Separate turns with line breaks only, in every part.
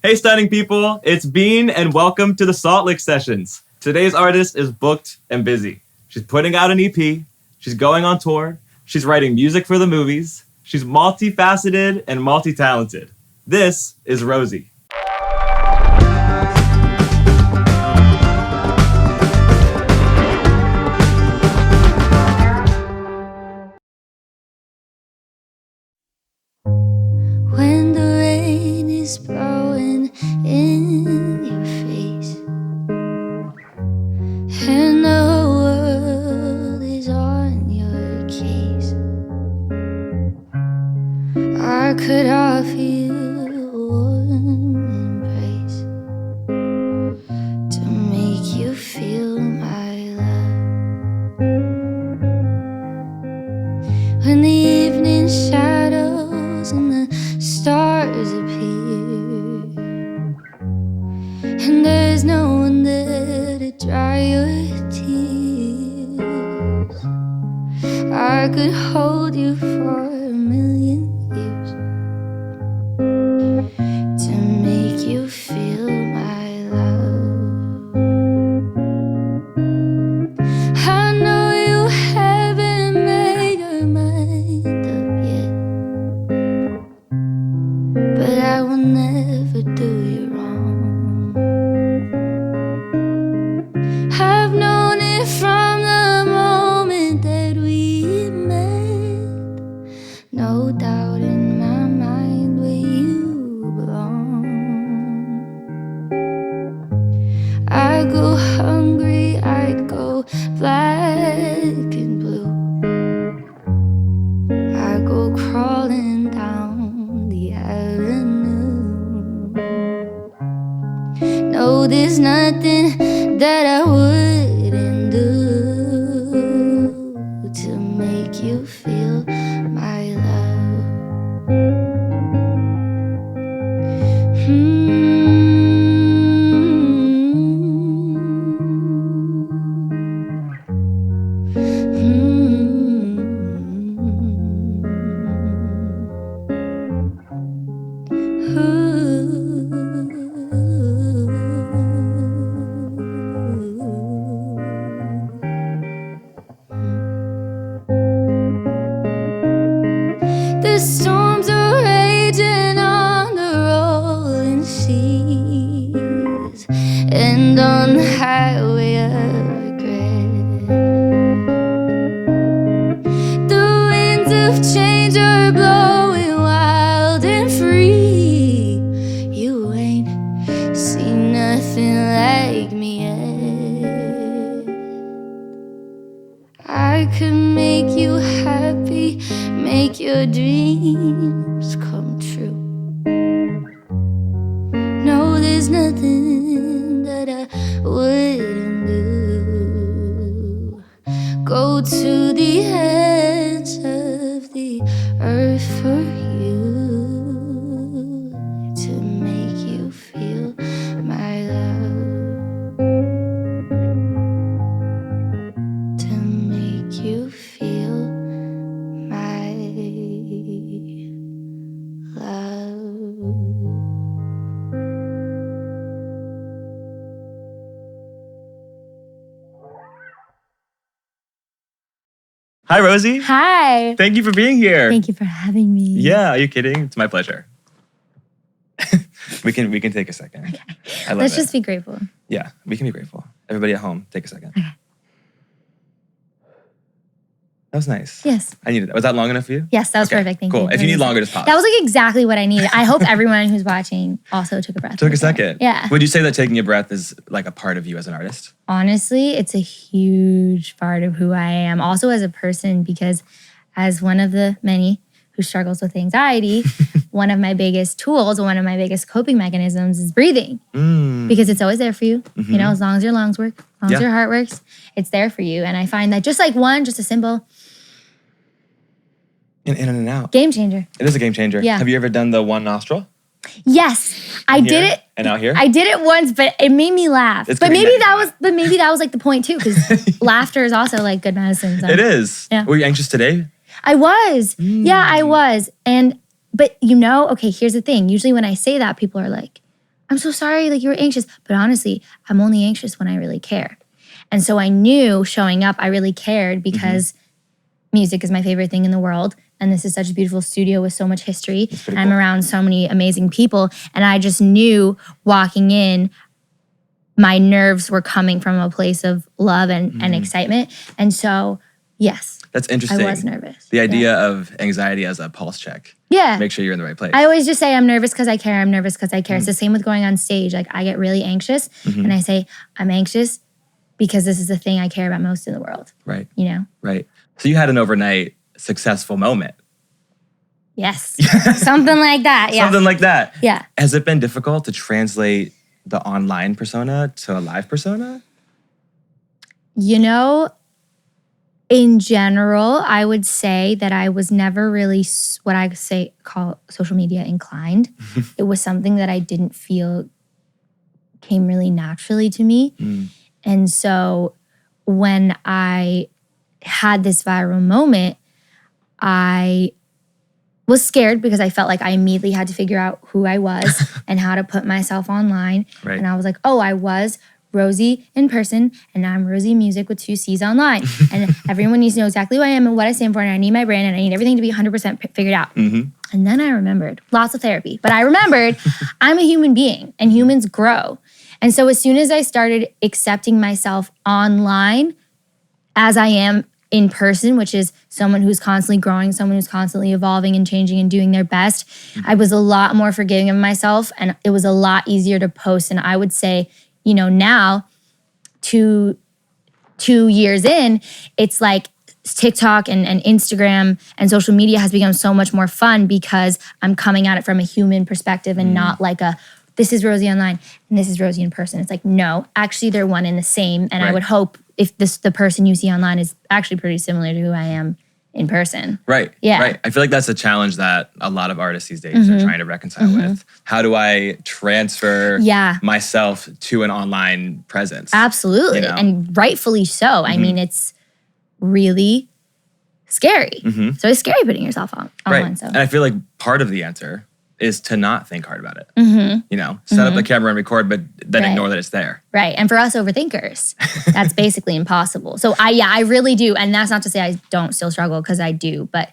Hey, stunning people, it's Beane, and welcome to the Salt Lick Sessions. Today's artist is booked and busy. She's putting out an EP, she's going on tour, she's writing music for the movies, she's multifaceted and multi-talented. This is Rosie.
When the rain is blowing in your face and the world is on your case, I could offer you a warm embrace to make you feel my love. When the evening shadows and the stars appear and there's no one there to dry your tears, I could hold you for a million years to make you feel my love. I know you haven't made your mind up yet, but I will never do you wrong. I've known it from the moment that we met. No doubt in my mind where you belong. I go hungry, I'd go black and blue. I go crawling down the avenue. No, there's nothing that I wouldn't do to make you feel my love. The storms are raging on the rolling seas and on the highway of regret. The winds of change are blowing wild and free. You ain't seen nothing like me yet. I could make you happy, make your dreams come true. No, there's nothing that I wouldn't do. Go to the ends of the earth for you to make you feel my love. To make you feel my love.
Hi, Rosie.
Hi.
Thank you for being here.
Thank you for having me.
Yeah, are you kidding? It's my pleasure. we can take a second.
Okay.
I love
Let's
it.
just be grateful.
Yeah, we can be grateful. Everybody at home, take a second.
Okay.
That was nice.
Yes.
I needed that. Was that long enough for you?
Yes, that was
Okay,
perfect. Thank
cool.
you.
If you need longer, just pause.
That was like exactly what I needed. I hope everyone who's watching also took a breath.
Took a
right there.
second.
Yeah.
Would you say that taking a breath is like a part of you as an artist?
Honestly, it's a huge part of who I am. Also as a person, because as one of the many who struggles with anxiety, one of my biggest tools, one of my biggest coping mechanisms is breathing. Because it's always there for you.
Mm-hmm.
You know, as long as your lungs work, as long as your heart works, it's there for you. And I find that just a simple
In and out.
game changer.
It is a game changer.
Yeah.
Have you ever done the one nostril?
Yes, I did it.
And out here?
I did it once, but it made me laugh.
It's
But
gonna be
maybe
nice.
that was like the point too, because laughter is also like good medicine. So.
It is.
Yeah.
Were you anxious today?
I was. Yeah, I was. But you know, okay, here's the thing. Usually when I say that, people are like, I'm so sorry, like you were anxious. But honestly, I'm only anxious when I really care. And so I knew showing up, I really cared because music is my favorite thing in the world. And this is such a beautiful studio with so much history. And I'm around so many amazing people. And I just knew walking in, my nerves were coming from a place of love and excitement. And so, yes.
That's interesting.
I was nervous.
The idea of anxiety as a pulse check.
Yeah.
Make sure you're in the right place.
I always just say I'm nervous because I care. I'm nervous because I care. It's the same with going on stage. Like I get really anxious and I say I'm anxious because this is the thing I care about most in the world.
Right.
You know?
Right. So you had an overnight successful moment.
Yes. Something like that. Yeah.
Something like that.
Yeah.
Has it been difficult to translate the online persona to a live persona?
You know, in general, I would say that I was never really what I call social media inclined. It was something that I didn't feel came really naturally to me. And so when I had this viral moment, I was scared because I felt like I immediately had to figure out who I was and how to put myself online.
Right.
And I was like, oh, I was Rosie in person, and now I'm Rosie Music with 2 C's online. And everyone needs to know exactly who I am and what I stand for, and I need my brand, and I need everything to be 100% figured out. And then I remembered, lots of therapy, but I remembered I'm a human being, and humans grow. And so as soon as I started accepting myself online as I am in person, which is someone who's constantly growing, someone who's constantly evolving and changing and doing their best, I was a lot more forgiving of myself, and it was a lot easier to post. And I would say, you know, now, two years in, it's like TikTok and Instagram and social media has become so much more fun because I'm coming at it from a human perspective and not like this is Rosie online and this is Rosie in person. It's like, no, actually they're one and the same. And I would hope if the person you see online is actually pretty similar to who I am in person.
Right.
Yeah.
Right. I feel like that's a challenge that a lot of artists these days are trying to reconcile with. How do I transfer myself to an online presence?
Absolutely.
You know?
And rightfully so. I mean, it's really scary. So it's scary putting yourself online.
Right.
So.
And I feel like part of the answer is to not think hard about it. You know, set up the camera and record, but then ignore that it's there.
Right. And for us overthinkers, that's basically impossible. So I really do. And that's not to say I don't still struggle, because I do. But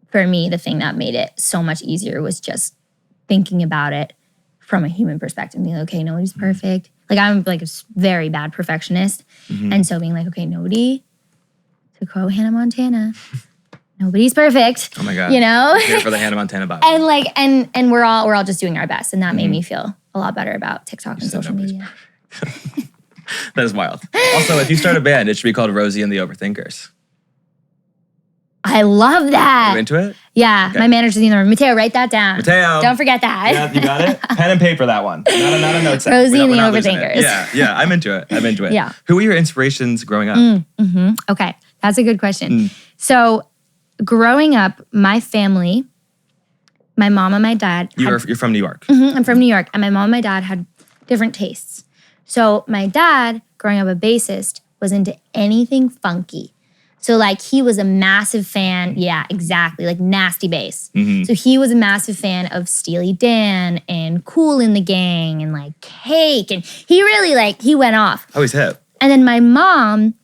for me, the thing that made it so much easier was just thinking about it from a human perspective. Being like, okay, nobody's perfect. Like I'm like a very bad perfectionist. And so being like, okay, nobody, to quote Hannah Montana, nobody's perfect.
Oh my God.
You know?
Here for the Hannah Montana vibe.
And like, and we're all just doing our best. And that made me feel a lot better about TikTok and social media.
That is wild. Also, if you start a band, it should be called Rosie and the Overthinkers.
I love that.
Are you into it?
Yeah.
Okay.
My manager's in the room. Mateo, write that down.
Mateo.
Don't forget that.
Yeah, you got it? Pen and paper, that one. Not a note set.
Rosie and the
We're not losing it.
Overthinkers.
Yeah, I'm into it.
Yeah.
Who were your inspirations growing up?
Okay. That's a good question. So growing up, my family, my mom and my dad.
You're from New York.
I'm from New York. And my mom and my dad had different tastes. So my dad, growing up a bassist, was into anything funky. So like he was a massive fan, yeah, exactly, like nasty bass. So he was a massive fan of Steely Dan and Kool in the Gang and like Cake. And he really he went off.
Oh, he's hip.
And then my mom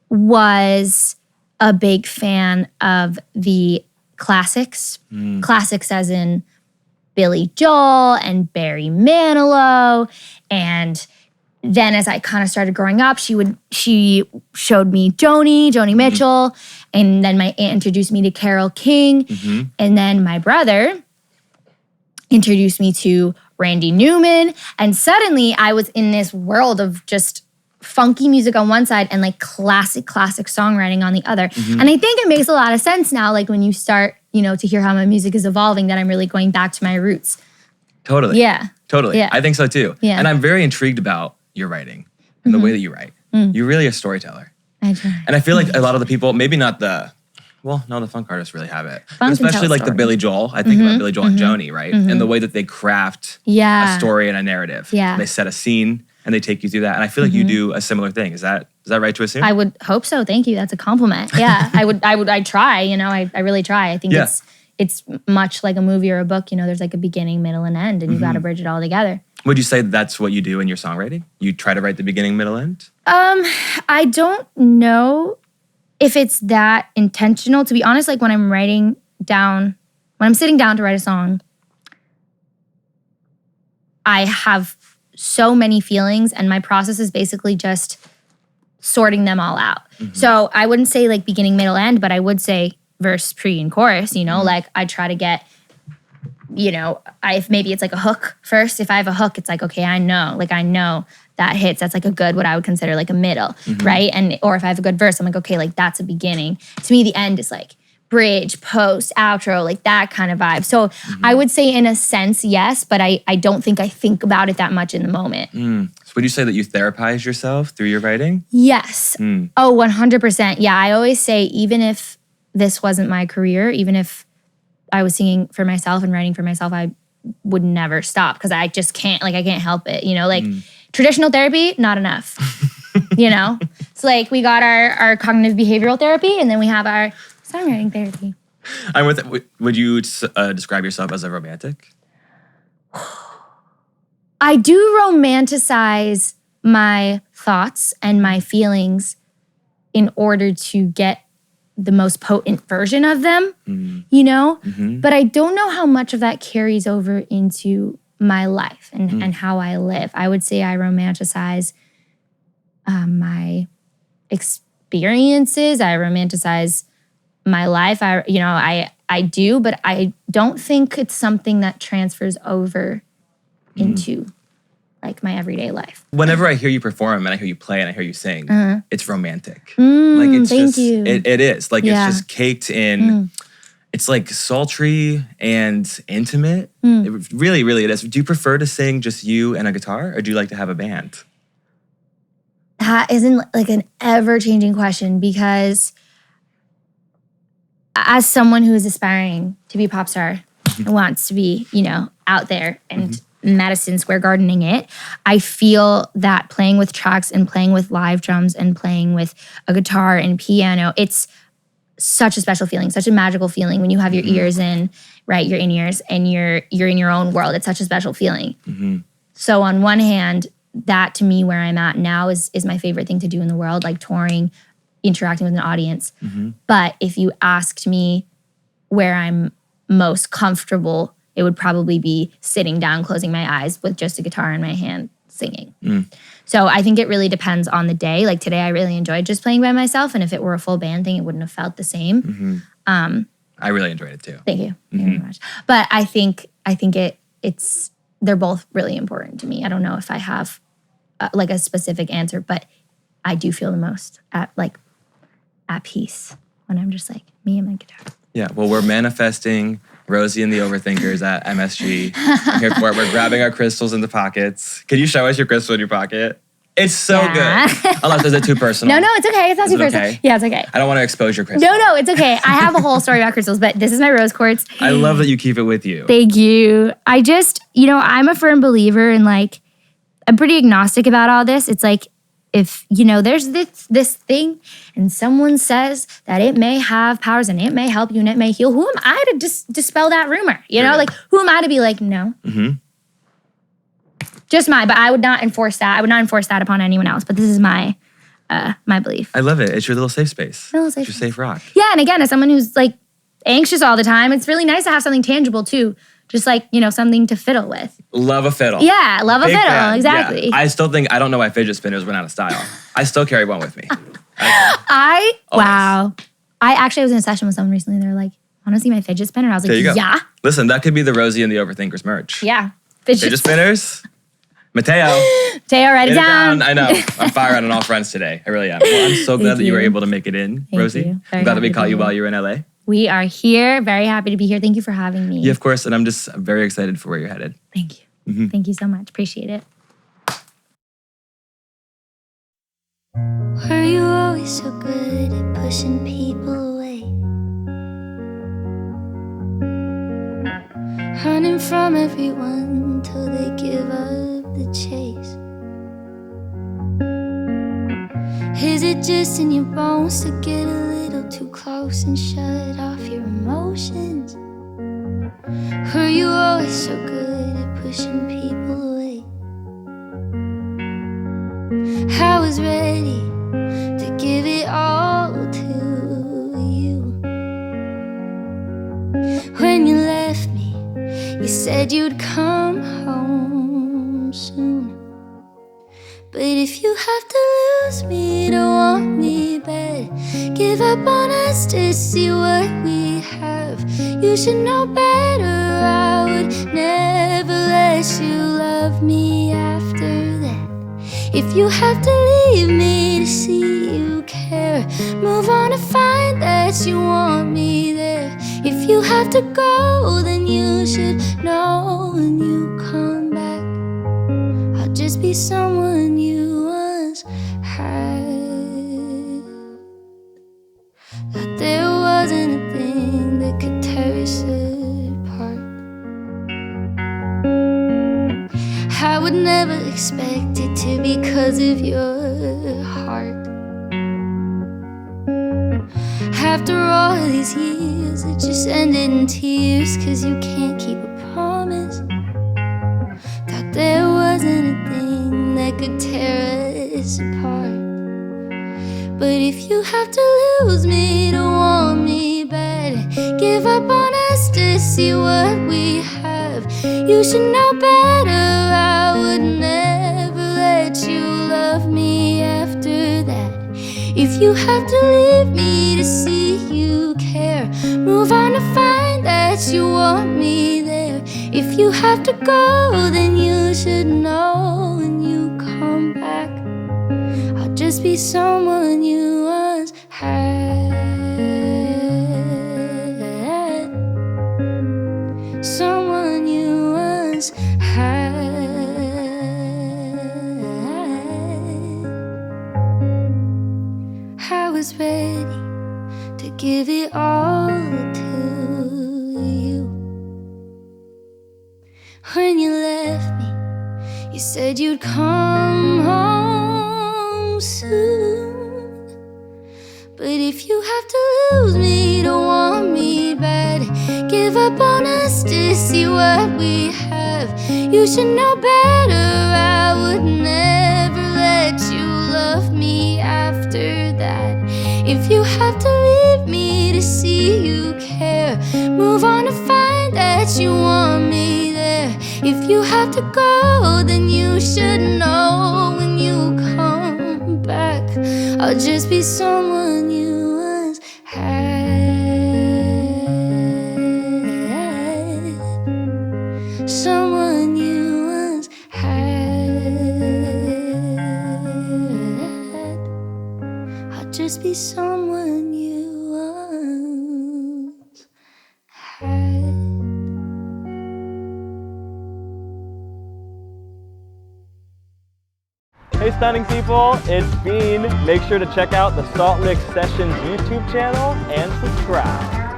was a big fan of the classics. Classics as in Billy Joel and Barry Manilow. And then as I kind of started growing up, she showed me Joni Mitchell. And then my aunt introduced me to Carole King. And then my brother introduced me to Randy Newman. And suddenly I was in this world of just funky music on one side and like classic songwriting on the other. And I think it makes a lot of sense now, like when you start, to hear how my music is evolving, that I'm really going back to my roots.
Totally.
Yeah.
Totally.
Yeah.
I think so too.
Yeah.
And I'm very intrigued about your writing and the way that you write. You're really a storyteller.
I try.
And I feel like a lot of the people, maybe not the funk artists really have it. But especially like the Billy Joel. I think about Billy Joel and Joni, right? And the way that they craft a story and a narrative.
Yeah.
They set a scene and they take you through that. And I feel like you do a similar thing. Is that right to assume?
I would hope so. Thank you. That's a compliment. Yeah. I try, I really try. I think it's much like a movie or a book, there's like a beginning, middle, and end, and you got to bridge it all together.
Would you say that's what you do in your songwriting? You try to write the beginning, middle, end?
I don't know if it's that intentional. To be honest, like when I'm sitting down to write a song, I have so many feelings and my process is basically just sorting them all out. Mm-hmm. So I wouldn't say like beginning, middle, end, but I would say verse, pre, and chorus, like I try to get, if maybe it's like a hook first. If I have a hook, it's like, okay, I know that hits. That's like a good, what I would consider like a middle, right? Or if I have a good verse, I'm like, okay, like that's a beginning. To me, the end is like bridge, post, outro, like that kind of vibe. So I would say in a sense, yes, but I don't think I think about it that much in the moment.
So would you say that you therapize yourself through your writing?
Yes. Oh, 100%. Yeah, I always say even if this wasn't my career, even if I was singing for myself and writing for myself, I would never stop because I just can't, I can't help it. Traditional therapy, not enough. It's like we got our cognitive behavioral therapy and then we have our songwriting therapy.
Would you describe yourself as a romantic?
I do romanticize my thoughts and my feelings in order to get the most potent version of them, But I don't know how much of that carries over into my life and how I live. I would say I romanticize my experiences. I romanticize my life. I do, but I don't think it's something that transfers over into like my everyday life.
Whenever I hear you perform and I hear you play and I hear you sing, it's romantic.
Thank you.
It is. It's just caked in, it's like sultry and intimate. It really, really it is. Do you prefer to sing just you and a guitar or do you like to have a band?
That isn't like an ever-changing question because as someone who is aspiring to be a pop star and wants to be, out there and Madison Square Gardening it, I feel that playing with tracks and playing with live drums and playing with a guitar and piano, it's such a special feeling, such a magical feeling when you have your ears in, right? Your in-ears and you're in your own world. It's such a special feeling. So on one hand, that to me where I'm at now is my favorite thing to do in the world, like touring, interacting with an audience. But if you asked me where I'm most comfortable, it would probably be sitting down, closing my eyes with just a guitar in my hand, singing. So I think it really depends on the day. Like today, I really enjoyed just playing by myself. And if it were a full band thing, it wouldn't have felt the same.
I really enjoyed it too.
Thank you very much. But I think it's they're both really important to me. I don't know if I have like a specific answer, but I do feel the most at peace when I'm just like me and my guitar.
Yeah, well, we're manifesting Rosie and the Overthinkers at MSG. I'm here for it. We're grabbing our crystals in the pockets. Can you show us your crystal in your pocket? It's so good. Unless is it too personal?
No, it's okay. It's not too personal.
Okay?
Yeah, it's okay.
I don't want to expose your crystal.
No, it's okay. I have a whole story about crystals, but this is my rose quartz.
I love that you keep it with you.
Thank you. I just, I'm a firm believer in I'm pretty agnostic about all this. It's like, if, there's this thing and someone says that it may have powers and it may help you and it may heal, who am I to dispel that rumor? Who am I to be like, no? Just but I would not enforce that. I would not enforce that upon anyone else. But this is my belief.
I love it. It's your little safe space.
Little safe
it's your safe rock.
Yeah, and again, as someone who's anxious all the time, it's really nice to have something tangible too. Just something to fiddle with.
Love a fiddle.
Yeah, love
Big
a fiddle.
fan.
Exactly.
Yeah. I don't know why fidget spinners went out of style. I still carry one with me.
Wow. I was in a session with someone recently. They're like, want to see my fidget spinner? I was like,
there you go.
Yeah.
Listen, that could be the Rosie and the Overthinkers merch.
Yeah.
Fidget spinners. Mateo,
write it down.
I know. I'm firing on all fronts today. I really am. Well, I'm so glad that you were able to make it in, Rosie. I'm glad that we caught you while you were in LA.
We are here. Very happy to be here. Thank you for having me.
Yeah, of course. And I'm just very excited for where you're headed.
Thank you. Thank you so much. Appreciate it.
Were you always so good at pushing people away? Running from everyone till they give up the chase. Is it just in your bones to get a little too close and shut off your emotions? Were you always so good at pushing people away? said you'd come home soon. But if you have to lose me to want me back, give up on us to see what we have. You should know better, I would never let you love me after that. If you have to leave me to see you care, move on to find that you want me there. If you have to go, then you should know when you come back, I'll just be someone you once had. That there wasn't a thing that could tear us apart. I would never expect it to be 'cause of your heart. After all these years, it just ended in tears 'cause you can't keep a promise. Thought there wasn't a thing that could tear us apart. But if you have to lose me to want me bad, give up on us to see what we have. You should know better, I would never let you love me after that. If you have to leave me to see you care, move on to find that you want me there. If you have to go, then you should know when you come back, I'll just be someone you once had. Someone you once had. I was ready to give it all to you. When you left me, you said you'd come home soon. But if you have to lose me to want me bad, give up on us to see what we have. You should know better, I would never let you love me after that. If you have to leave me to see you care, move on to find that you want me there. If you have to go, then you should know when you come back, I'll just be someone you once had. Someone you once had. I'll just be someone you once had.
Hey stunning people, it's Beane. Make sure to check out the Salt Lick Sessions YouTube channel and subscribe.